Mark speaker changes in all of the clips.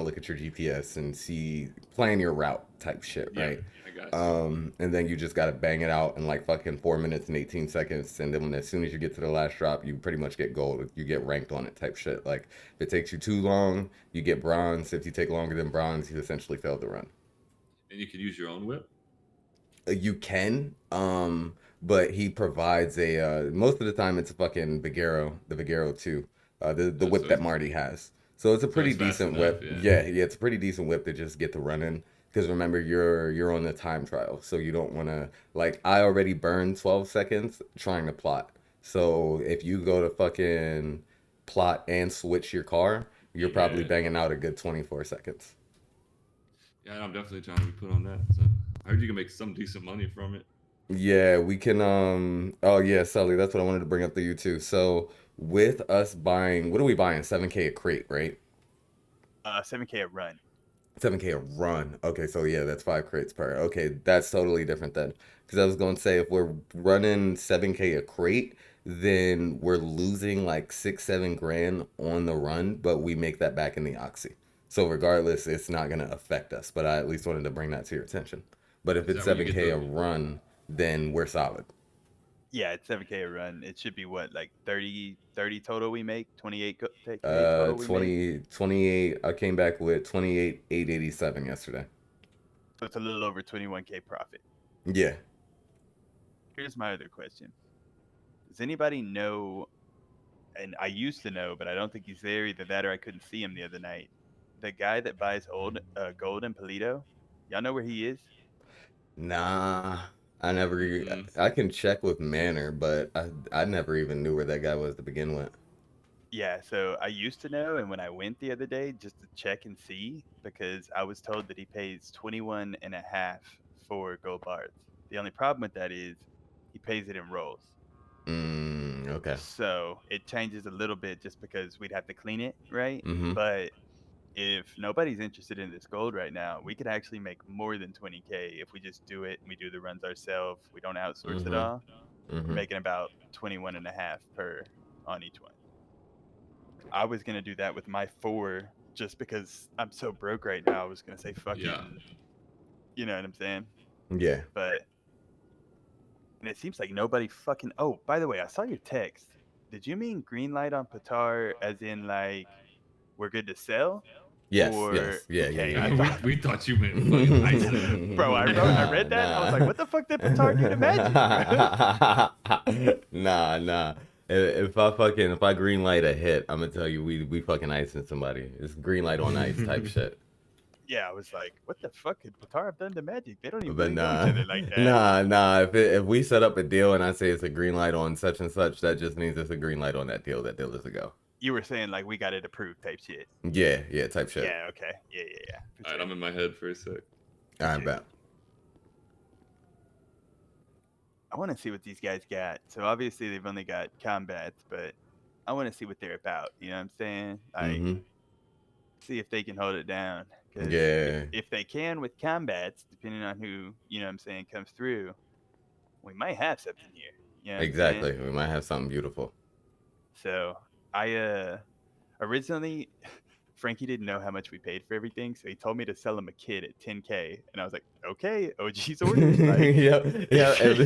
Speaker 1: look at your GPS and plan your route type shit,
Speaker 2: Yeah,
Speaker 1: right?
Speaker 2: I got you.
Speaker 1: And then you just gotta bang it out in like fucking 4 minutes and 18 seconds, and then as soon as you get to the last drop, you pretty much get gold. You get ranked on it type shit. Like if it takes you too long, you get bronze. If you take longer than bronze, you essentially failed the run.
Speaker 2: And you can use your own whip.
Speaker 1: You can, but he provides a most of the time it's a fucking Vigero, the Vigero 2, the whip
Speaker 2: So
Speaker 1: that
Speaker 2: it's
Speaker 1: Marty has. So it's a
Speaker 2: so
Speaker 1: pretty
Speaker 2: it's fast
Speaker 1: decent
Speaker 2: enough.
Speaker 1: whip.
Speaker 2: Yeah.
Speaker 1: Yeah, it's a pretty decent whip to just get the run in. Because remember, you're on the time trial, so you don't want to like. I already burned 12 seconds trying to plot. So if you go to fucking plot and switch your car, you're probably
Speaker 2: Yeah.
Speaker 1: banging out a good 24 seconds.
Speaker 2: Yeah, I'm definitely trying to be put on that. So I heard you can make some decent money from it.
Speaker 1: Yeah, we can oh yeah, Sully, that's what I wanted to bring up to you too. So with us buying, what are we buying? 7K a crate, right?
Speaker 3: 7K a run.
Speaker 1: 7K a run. Okay, so yeah, that's 5 crates per. Okay, that's totally different then. Because I was going to say if we're running 7K a crate, then we're losing like 6, 7 grand on the run, but we make that back in the oxy. So regardless, it's not gonna affect us. But I at least wanted to bring that to your attention. But if
Speaker 2: Is
Speaker 1: it's
Speaker 2: that where you get
Speaker 1: 7K a
Speaker 2: the?
Speaker 1: run, then we're solid.
Speaker 3: Yeah, it's 7K a run. It should be what, like 30 total we make? 28K total we make?
Speaker 1: 28. I came back with 28,887 yesterday.
Speaker 3: So it's a little over 21K profit.
Speaker 1: Yeah.
Speaker 3: Here's my other question. Does anybody know, and I used to know, but I don't think he's there, either that or I couldn't see him the other night. The guy that buys gold in Polito, y'all know where he is?
Speaker 1: Nah. I never.
Speaker 2: Mm,
Speaker 1: I can check with Manor, but I never even knew where that guy was to begin with.
Speaker 3: Yeah, so I used to know, and when I went the other day just to check and see, because I was told that he pays 21 and a half for gold bars. The only problem with that is he pays it in rolls.
Speaker 1: Okay.
Speaker 3: So it changes a little bit just because we'd have to clean it, right?
Speaker 1: Mm-hmm.
Speaker 3: But if nobody's interested in this gold right now, we could actually make more than 20K if we just do it and we do the runs ourselves. We don't outsource it
Speaker 1: Mm-hmm.
Speaker 3: all. We're
Speaker 1: Mm-hmm.
Speaker 3: making about 21 and a half per on each one. I was gonna do that with my four just because I'm so broke right now. I was gonna say fuck it,
Speaker 2: yeah.
Speaker 3: and you know what I'm saying.
Speaker 1: Yeah.
Speaker 3: But and it seems like nobody fucking. Oh, by the way, I saw your text. Did you mean green light on Patar as in like we're good to sell,
Speaker 1: Yes.
Speaker 3: or
Speaker 1: Yes. Yeah. Yeah.
Speaker 3: okay?
Speaker 1: Yeah.
Speaker 3: I
Speaker 2: we
Speaker 3: thought,
Speaker 2: we thought you meant fucking ice that.
Speaker 3: bro, I
Speaker 1: Nah.
Speaker 3: read that. I was like,
Speaker 1: Nah.
Speaker 3: what the fuck did Patar do to Magic, bro?
Speaker 1: Nah. Nah. If I green light a hit, I'm gonna tell you we fucking icing somebody. It's green light on ice type shit.
Speaker 3: Yeah, I was like, what the fuck could Patar have done to Magic? They don't even
Speaker 1: But
Speaker 3: really know each
Speaker 1: nah,
Speaker 3: other like that.
Speaker 1: nah. If we set up a deal and I say it's a green light on such and such, that just means it's a green light on that deal. That deal is a go.
Speaker 3: You were saying like we got it approved type shit.
Speaker 1: Yeah, yeah, type shit.
Speaker 3: Yeah, okay. Yeah. For
Speaker 2: All right,
Speaker 3: sure.
Speaker 2: I'm in my head for a sec.
Speaker 1: I
Speaker 3: sure.
Speaker 1: bet.
Speaker 3: I want to see what these guys got. So obviously they've only got combats, but I want to see what they're about. You know what I'm saying? Like,
Speaker 1: Mm-hmm.
Speaker 3: see if they can hold it down. Because
Speaker 1: Yeah,
Speaker 3: if they can with combats, depending on who, you know what I'm saying, comes through, we might have something here. You know what I'm saying?
Speaker 1: exactly. We might have something beautiful.
Speaker 3: So I originally Frankie didn't know how much we paid for everything, so he told me to sell him a kid at 10K, and I was like, okay, OG's orders. Like,
Speaker 1: Yeah, yeah. And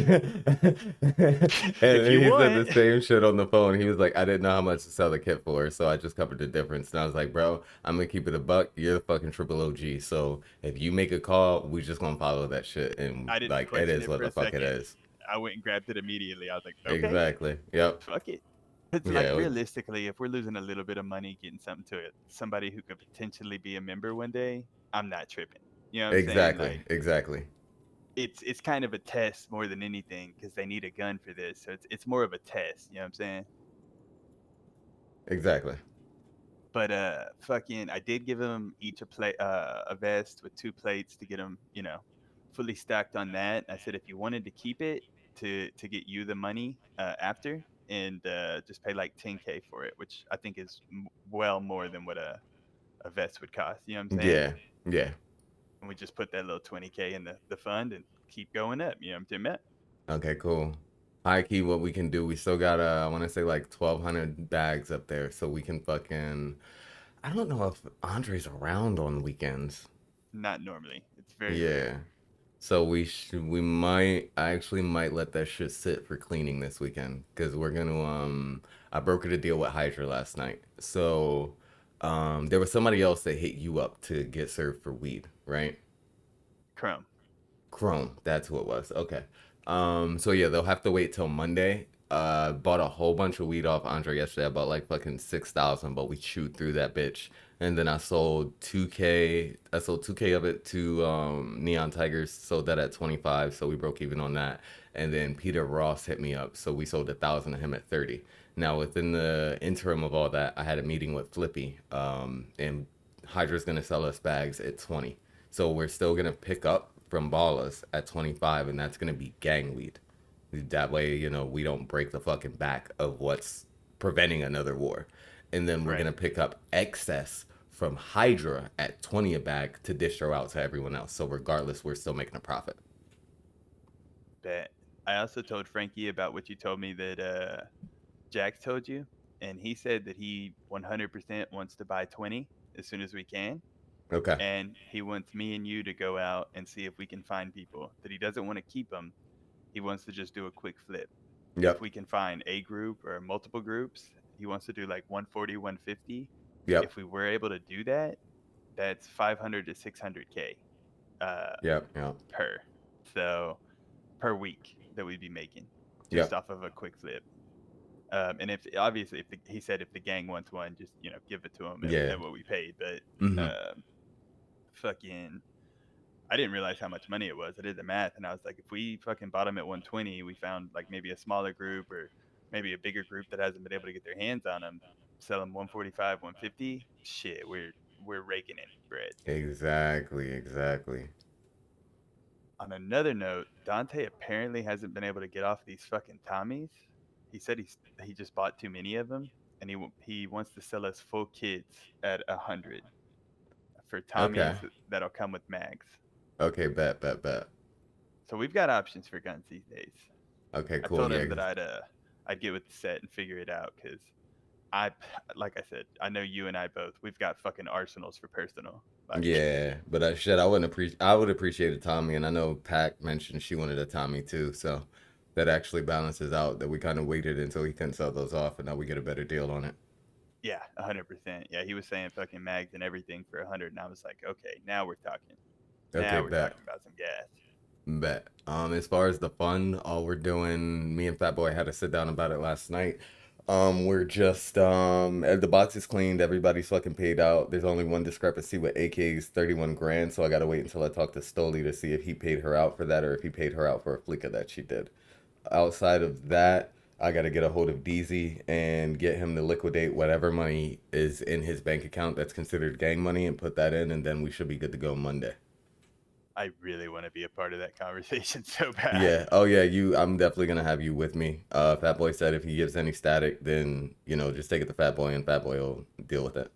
Speaker 3: if you
Speaker 1: he said the
Speaker 3: want,
Speaker 1: same shit on the phone. He was like, I didn't know how much to sell the kit for, so I just covered the difference. And I was like, bro, I'm gonna keep it a buck. You're the fucking triple OG. So if you make a call, we just gonna follow that shit. And
Speaker 3: I didn't
Speaker 1: like, it
Speaker 3: question
Speaker 1: is
Speaker 3: it
Speaker 1: what
Speaker 3: for
Speaker 1: the
Speaker 3: a
Speaker 1: fuck it
Speaker 3: second.
Speaker 1: is.
Speaker 3: I went and grabbed it immediately. I was like, okay,
Speaker 1: Exactly. Yep.
Speaker 3: fuck it. It's like
Speaker 1: Yeah.
Speaker 3: realistically, if we're losing a little bit of money getting something to it, somebody who could potentially be a member one day, I'm not tripping. You know what I'm saying?
Speaker 1: Exactly.
Speaker 3: Like
Speaker 1: Exactly.
Speaker 3: it's kind of a test more than anything because they need a gun for this, so it's more of a test. You know what I'm saying?
Speaker 1: Exactly.
Speaker 3: But fucking, I did give them each a vest with 2 plates to get them, fully stacked on that. I said if you wanted to keep it to get you the money after, and just pay like 10K for it, which I think is well more than what a vest would cost. You know what I'm saying?
Speaker 1: Yeah. Yeah.
Speaker 3: And we just put that little 20K in the fund and keep going up. You know what I'm saying, Matt?
Speaker 1: Okay, cool. High key, what we can do, we still got I want to say like 1,200 bags up there, so we can fucking I don't know if Andre's around on weekends.
Speaker 3: Not normally. It's very rare.
Speaker 1: Yeah. So we might I actually might let that shit sit for cleaning this weekend because we're gonna I brokered a deal with Hydra last night. So there was somebody else that hit you up to get served for weed, right?
Speaker 3: Chrome.
Speaker 1: Chrome, that's who it was. Okay. So yeah, they'll have to wait till Monday. Bought a whole bunch of weed off Andre yesterday. I bought like fucking 6,000, but we chewed through that bitch. And then I sold 2K. I sold 2K of it to Neon Tigers. Sold that at 25, so we broke even on that. And then Peter Ross hit me up, so we sold 1,000 of him at 30. Now within the interim of all that, I had a meeting with Flippy, and Hydra's gonna sell us bags at 20. So we're still gonna pick up from Ballas at 25, and that's gonna be gang weed. That way, we don't break the fucking back of what's preventing another war. And then we're
Speaker 3: Right.
Speaker 1: gonna pick up excess from Hydra at 20 a bag to distro out to everyone else. So regardless, we're still making a profit.
Speaker 3: Bet. I also told Frankie about what you told me that Jax told you, and he said that he 100% wants to buy 20 as soon as we can,
Speaker 1: Okay.
Speaker 3: and he wants me and you to go out and see if we can find people. That he doesn't want to keep them. He wants to just do a quick flip. If
Speaker 1: Yep.
Speaker 3: we can find a group or multiple groups, he wants to do like 140, 150.
Speaker 1: Yep.
Speaker 3: If we were able to do that, that's 500 to 600K uh,
Speaker 1: Yep. Yep.
Speaker 3: per. So per week that we'd be making just
Speaker 1: Yep.
Speaker 3: off of a quick flip. And if obviously if he said if the gang wants one, just give it to him
Speaker 1: Yeah.
Speaker 3: at what we paid. But
Speaker 1: Mm-hmm.
Speaker 3: fucking, I didn't realize how much money it was. I did the math, and I was like, if we fucking bought them at 120, we found like maybe a smaller group or maybe a bigger group that hasn't been able to get their hands on them, sell them 145, 150. Shit, we're raking in bread.
Speaker 1: Exactly. Exactly.
Speaker 3: On another note, Dante apparently hasn't been able to get off these fucking Tommies. He said he just bought too many of them, and he wants to sell us full kits at 100 for
Speaker 1: Okay.
Speaker 3: Tommies that'll come with mags.
Speaker 1: Okay. Bet. Bet. Bet.
Speaker 3: So we've got options for guns these days.
Speaker 1: Okay.
Speaker 3: I
Speaker 1: Cool.
Speaker 3: told
Speaker 1: Yeah.
Speaker 3: him that I'd get with the set and figure it out because I like I said, I know you and I both we've got fucking arsenals for personal. Like
Speaker 1: Yeah, but shit, I would appreciate a Tommy, and I know Pac mentioned she wanted a Tommy too, so that actually balances out that we kind of waited until he couldn't sell those off, and now we get a better deal on it.
Speaker 3: yeah, 100%. Yeah, he was saying fucking mags and everything for 100, and I was like, okay, now we're talking.
Speaker 1: Okay,
Speaker 3: Now we're
Speaker 1: bet,
Speaker 3: talking about some gas.
Speaker 1: bet. As far as the fun, all we're doing, me and Fat Boy had to sit down about it last night. We're just the box is cleaned, everybody's fucking paid out. There's only one discrepancy with AK's 31 grand, so I gotta wait until I talk to Stoli to see if he paid her out for that or if he paid her out for a fleeca that she did. Outside of that, I got to get a hold of DZ and get him to liquidate whatever money is in his bank account that's considered gang money and put that in, and then we should be good to go Monday.
Speaker 3: I really want to be a part of that conversation so bad.
Speaker 1: Yeah. Oh yeah. I'm definitely gonna have you with me. Fat Boy said if he gives any static, then just take it to Fat Boy and Fat Boy will deal with it.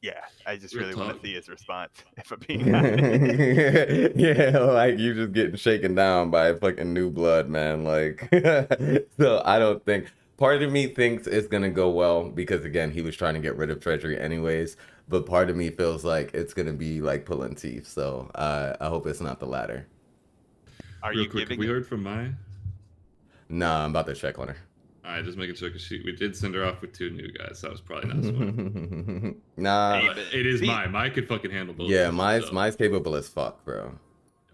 Speaker 3: Yeah, I just
Speaker 2: Real
Speaker 3: really want to
Speaker 2: talk.
Speaker 3: see his response, if I'm being honest.
Speaker 1: Yeah, like you just getting shaken down by fucking new blood, man. Like, so I don't think part of me thinks it's gonna go well because again, he was trying to get rid of Treasury anyways. But part of me feels like it's gonna be like pulling teeth. So I hope it's not the latter.
Speaker 3: Are
Speaker 2: Real
Speaker 3: you
Speaker 2: quick, have
Speaker 3: giving
Speaker 2: we
Speaker 3: it?
Speaker 2: heard from Maya?
Speaker 1: Nah, I'm about to check on her.
Speaker 2: All right, just making sure because we did send her off with two new guys. So that was probably not smart.
Speaker 1: Nah,
Speaker 3: Hey,
Speaker 2: But
Speaker 3: but
Speaker 2: it is
Speaker 3: see,
Speaker 2: Maya. Maya could fucking handle both
Speaker 1: yeah,
Speaker 2: of them by
Speaker 1: mine's
Speaker 2: herself.
Speaker 1: mine's capable as fuck, bro.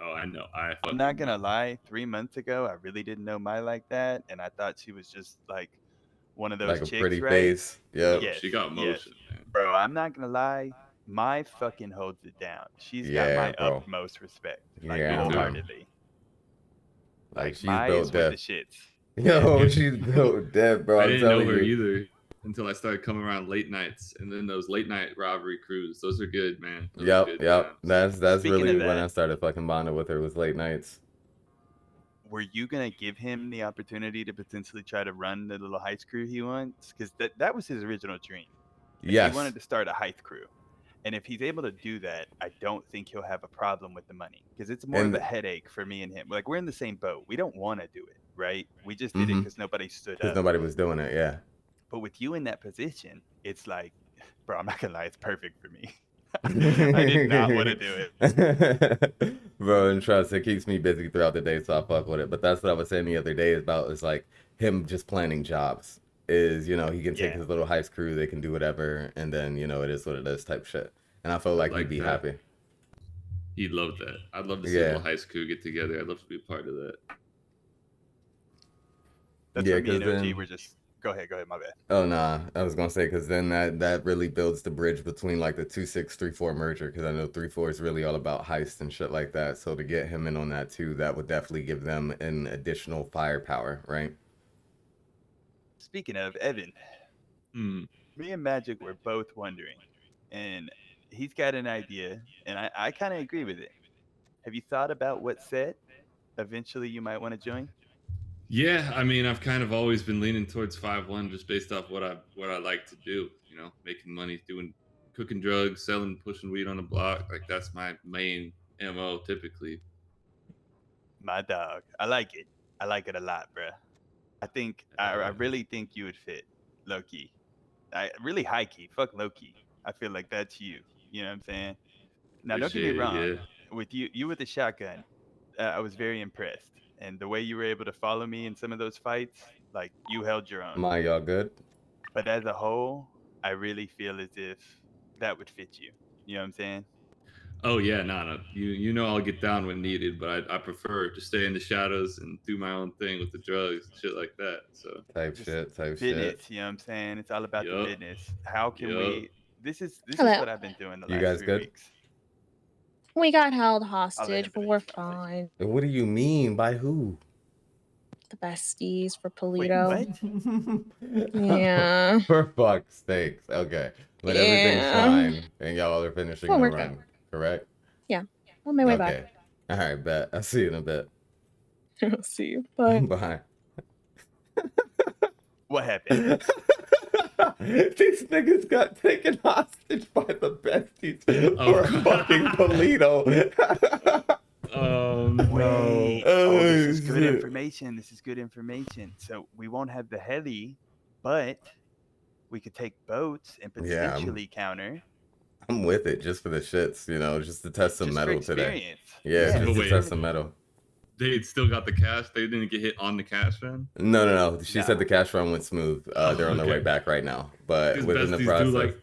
Speaker 2: Oh, I know. I
Speaker 3: I'm
Speaker 2: fucking
Speaker 3: not gonna
Speaker 2: know.
Speaker 3: lie. 3 months ago, I really didn't know Mai like that, and I thought she was just like one of those
Speaker 1: Like a pretty
Speaker 3: chicks, right?
Speaker 1: face. Yep.
Speaker 2: No,
Speaker 3: Yes,
Speaker 2: she got
Speaker 3: yes,
Speaker 2: motion, man.
Speaker 3: bro. I'm not gonna lie. Mai fucking holds it down. She's got
Speaker 1: Yeah,
Speaker 3: my
Speaker 1: bro.
Speaker 3: utmost respect, like
Speaker 2: Me
Speaker 1: Yeah,
Speaker 2: too.
Speaker 1: man.
Speaker 3: wholeheartedly.
Speaker 1: Like
Speaker 3: Like
Speaker 1: she's
Speaker 3: Mai
Speaker 1: built
Speaker 3: is with the
Speaker 1: death.
Speaker 3: shits. Yeah,
Speaker 1: Yo, she's built death, bro.
Speaker 2: I
Speaker 1: I'm
Speaker 2: didn't know
Speaker 1: telling
Speaker 2: her
Speaker 1: you.
Speaker 2: either until I started coming around late nights, and then those late night robbery crews. Those are good, man. Those are
Speaker 1: Yep,
Speaker 2: good
Speaker 1: yep.
Speaker 2: times.
Speaker 1: That's
Speaker 3: speaking
Speaker 1: really
Speaker 3: of
Speaker 1: when I
Speaker 3: that,
Speaker 1: started fucking bonding with her was late nights.
Speaker 3: were you gonna give him the opportunity to potentially try to run the little heist crew he wants? Because that was his original dream. Like he
Speaker 1: Yes.
Speaker 3: wanted to start a heist crew. And if he's able to do that, I don't think he'll have a problem with the money because it's more of a
Speaker 1: And
Speaker 3: headache for me and him. Like we're in the same boat. We don't want to do it, right? We just did it
Speaker 1: mm-hmm.
Speaker 3: because nobody stood
Speaker 1: Because
Speaker 3: up.
Speaker 1: nobody was doing it, yeah.
Speaker 3: But with you in that position, it's like bro, I'm not gonna lie, it's perfect for me. I did not want to do it.
Speaker 1: Bro, and trust, it keeps me busy throughout the day, so I fuck with it. But that's what I was saying the other day about is like him just planning jobs. Is, he can take
Speaker 3: Yeah,
Speaker 1: his little heist crew, they can do whatever, and then, it is what it is type shit. And I feel
Speaker 2: I
Speaker 1: like he'd
Speaker 2: like
Speaker 1: be
Speaker 2: that.
Speaker 1: happy.
Speaker 2: He'd love that. I'd love to see a little
Speaker 1: Yeah.
Speaker 2: high school get together. I'd love to be a part of that.
Speaker 3: that's
Speaker 1: Yeah,
Speaker 3: what me
Speaker 1: because
Speaker 3: and OG
Speaker 1: then,
Speaker 3: were just. Go ahead, my bad.
Speaker 1: oh nah, I was gonna say because then that really builds the bridge between like the 2-6-3-4 merger because I know 3-4 is really all about heist and shit like that. So to get him in on that too, that would definitely give them an additional firepower, right?
Speaker 3: Speaking of Evan,
Speaker 2: Hmm.
Speaker 3: me and Magic were both wondering, and he's got an idea, and I kind of agree with it. Have you thought about what set eventually you might want to join?
Speaker 2: Yeah, I mean, I've kind of always been leaning towards 5-1 just based off what I like to do. Making money doing cooking drugs, selling, pushing weed on the block. Like that's my main mo typically.
Speaker 3: My dog. I like it. I like it a lot, bruh. I
Speaker 2: Uh,
Speaker 3: really think you would fit low key. I really high key. Fuck low key. I feel like that's you. You know what I'm saying? Now, don't get me
Speaker 2: Appreciate it.
Speaker 3: wrong.
Speaker 2: Yeah.
Speaker 3: With you with the shotgun, I was very impressed, and the way you were able to follow me in some of those fights, like you held your own.
Speaker 1: My y'all good?
Speaker 3: But as a whole, I really feel as if that would fit you. You know what I'm saying?
Speaker 2: Oh yeah, no. You know I'll get down when needed, but I prefer to stay in the shadows and do my own thing with the drugs and shit like that. So,
Speaker 1: Type
Speaker 3: Just
Speaker 1: shit, type shit.
Speaker 3: business. You know what I'm saying? It's all about the
Speaker 2: yup,
Speaker 3: business. How can
Speaker 2: yup.
Speaker 3: we? This is
Speaker 4: Hello.
Speaker 3: what I've been doing the
Speaker 1: You
Speaker 3: last
Speaker 1: guys
Speaker 3: 3
Speaker 1: good?
Speaker 3: weeks.
Speaker 4: We got held
Speaker 3: I'll let
Speaker 4: hostage,
Speaker 3: him
Speaker 4: but
Speaker 3: finish.
Speaker 4: we're fine.
Speaker 1: What do you mean? By who?
Speaker 4: The besties for
Speaker 3: Wait,
Speaker 4: Polito.
Speaker 3: what?
Speaker 4: Yeah.
Speaker 1: For fuck's sakes. Okay. But everything's
Speaker 4: Yeah.
Speaker 1: fine and y'all are finishing
Speaker 4: We'll
Speaker 1: the
Speaker 4: work out.
Speaker 1: run, correct?
Speaker 4: Yeah. On my way back.
Speaker 1: Okay. All right, bet. I'll see you in a bit.
Speaker 4: I'll see you. Bye.
Speaker 1: Bye.
Speaker 3: What happened?
Speaker 1: These niggas got taken hostage by the besties
Speaker 2: Of
Speaker 1: for a fucking
Speaker 2: course.
Speaker 1: Polito.
Speaker 2: Oh no.
Speaker 3: Wait. Oh, this
Speaker 1: Oh
Speaker 3: is good
Speaker 1: shit.
Speaker 3: information. This is good information. So we won't have the heli, but we could take boats and
Speaker 1: Yeah,
Speaker 3: potentially counter
Speaker 1: I'm with it just for the shits, just to test some
Speaker 3: just for
Speaker 1: metal today.
Speaker 3: experience.
Speaker 1: Yeah,
Speaker 3: Yeah,
Speaker 1: just
Speaker 2: But
Speaker 1: to
Speaker 3: just
Speaker 2: wait,
Speaker 1: test
Speaker 3: for
Speaker 1: some metal.
Speaker 2: they still got the cash. They didn't get hit on the cash run.
Speaker 1: No. She said
Speaker 3: nah.
Speaker 1: the cash run went smooth. They're
Speaker 2: Oh,
Speaker 1: on their way
Speaker 2: okay.
Speaker 1: back right now, but
Speaker 2: Because
Speaker 1: within the
Speaker 2: besties do
Speaker 1: process.
Speaker 2: like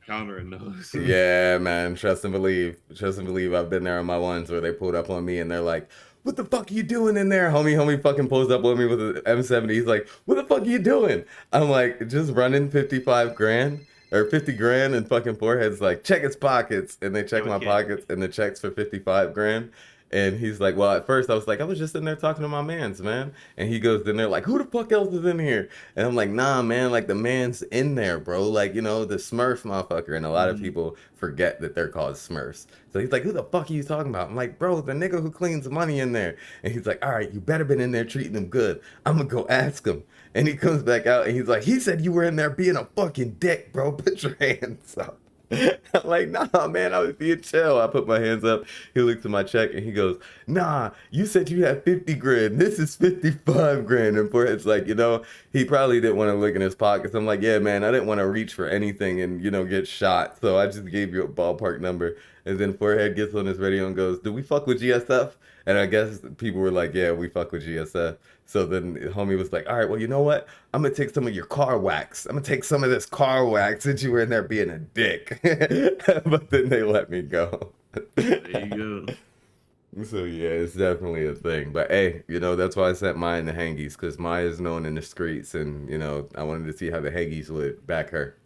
Speaker 2: countering those.
Speaker 1: Yeah, man. Trust and believe. Trust and believe. I've been there on my ones where they pulled up on me and they're like, "What the fuck are you doing in there?" Homie fucking pulls up with me with an M70. He's like, "What the fuck are you doing?" I'm like, "Just running 55 grand or 50 grand." And fucking Forehead's like, "Check his pockets." And they
Speaker 3: It
Speaker 1: check
Speaker 3: was
Speaker 1: my
Speaker 3: good.
Speaker 1: pockets and the checks for 55 grand. And he's like, "Well, at first I was like, I was just in there talking to my mans, man." And he goes in there like, "Who the fuck else is in here?" And I'm like, "Nah, man, like the man's in there, bro. Like, the Smurf motherfucker." And a lot of
Speaker 3: Mhm.
Speaker 1: people forget that they're called Smurfs. So he's like, "Who the fuck are you talking about?" I'm like, "Bro, the nigga who cleans money in there." And he's like, "All right, you better been in there treating him good. I'm gonna go ask him." And he comes back out and he's like, "He said you were in there being a fucking dick, bro. Put your hands up." I'm like, "Nah, man, I was being chill." I put my hands up. He looks at my check and he goes, "Nah, you said you had 50 grand. This is 55 grand." And Forehead's like, he probably didn't want to look in his pockets. I'm like, "Yeah, man, I didn't want to reach for anything and, get shot. So I just gave you a ballpark number." And then Forehead gets on his radio and goes, "Do we fuck with GSF?" And I guess people were like, "Yeah, we fuck with GSF." So then homie was like, "All right, well, you know what? I'm gonna take some of your car wax. I'm gonna take some of this car wax since you were in there being a dick." But then they let me go.
Speaker 2: There you go.
Speaker 1: So yeah, it's definitely a thing. But hey, that's why I sent Maya in the Hangies, because Maya is known in the streets, and I wanted to see how the Hangies would back her.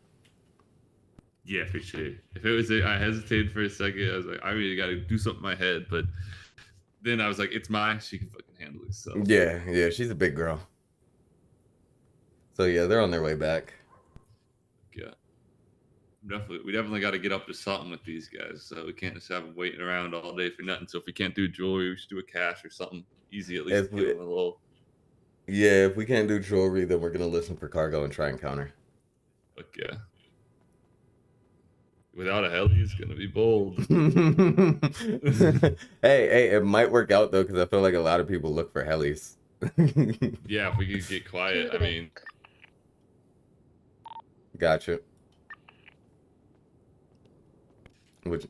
Speaker 2: Yeah, for sure. If it was, I hesitated for a second. I was like, I really got to do something in my head, but then I was like, it's mine. She can fucking handle herself.
Speaker 1: Yeah, she's a big girl. So yeah, they're on their way back.
Speaker 2: Yeah, we definitely got to get up to something with these guys. So we can't just have them waiting around all day for nothing. So if we can't do jewelry, we should do a cash or something easy at least
Speaker 1: If
Speaker 2: to give
Speaker 1: we,
Speaker 2: them a little.
Speaker 1: yeah, if we can't do jewelry, then we're gonna listen for cargo and try and counter.
Speaker 2: Fuck yeah. Without a heli, it's gonna be bold.
Speaker 1: Hey, it might work out though, because I feel like a lot of people look for helis.
Speaker 2: Yeah, if we could get quiet. I mean,
Speaker 1: Gotcha. Which